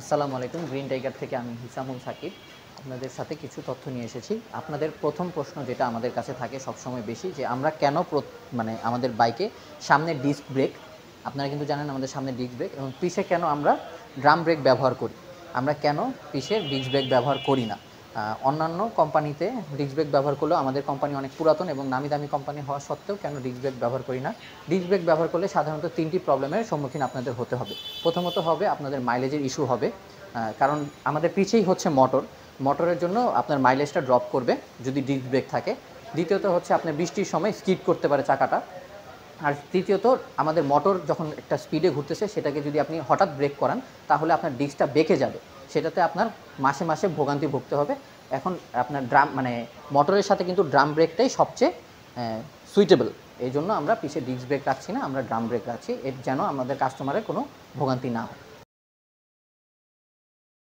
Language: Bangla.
আসসালামু আলাইকুম। গ্রিন টাইগার থেকে আমি হিসামুল সাকিব আপনাদের সাথে কিছু তথ্য নিয়ে এসেছি। আপনাদের প্রথম প্রশ্ন যেটা আমাদের কাছে থাকে সবসময় বেশি যে আমরা কেন মানে আমাদের বাইকে সামনে ডিস্ক ব্রেক, আপনারা কিন্তু জানেন আমাদের সামনে ডিস্ক ব্রেক এবং পিছে কেন আমরা ড্রাম ব্রেক ব্যবহার করি। আমরা কেন পিছে ডিস্ক ব্রেক ব্যবহার করি না। অন্যান্য কোম্পানিতে ডিস্ক ব্রেক ব্যবহার করলেও আমাদের কোম্পানি অনেক পুরাতন এবং নামি দামি কোম্পানি হওয়া সত্ত্বেও কেন ডিস্ক ব্রেক ব্যবহার করি না। ডিস্ক ব্রেক ব্যবহার করলে সাধারণত 3টি প্রবলেমের সম্মুখীন আপনাদের হতে হবে। প্রথমত হবে আপনাদের মাইলেজের ইস্যু হবে, কারণ আমাদের পিছেই হচ্ছে মোটরের জন্য আপনার মাইলেজটা ড্রপ করবে যদি ডিস্ক ব্রেক থাকে। দ্বিতীয়ত হচ্ছে আপনার বৃষ্টির সময় স্কিড করতে পারে চাকাটা। আর তৃতীয়ত আমাদের মোটর যখন একটা স্পিডে ঘুরতেছে সেটাকে যদি আপনি হঠাৎ ব্রেক করান তাহলে আপনার ডিস্কটা বেঁকে যাবে, সেটাতে আপনার মাসে মাসে ভোগান্তি ভুগতে হবে। এখন আপনার ড্রাম মানে মোটরের সাথে কিন্তু ড্রাম ব্রেকটাই সবচেয়ে সুইটেবল, এই জন্য আমরা পিছে ডিস্ক ব্রেক রাখছি না, আমরা ড্রাম ব্রেক রাখছি, এর যেন আমাদের কাস্টমারের কোনো ভোগান্তি না হয়।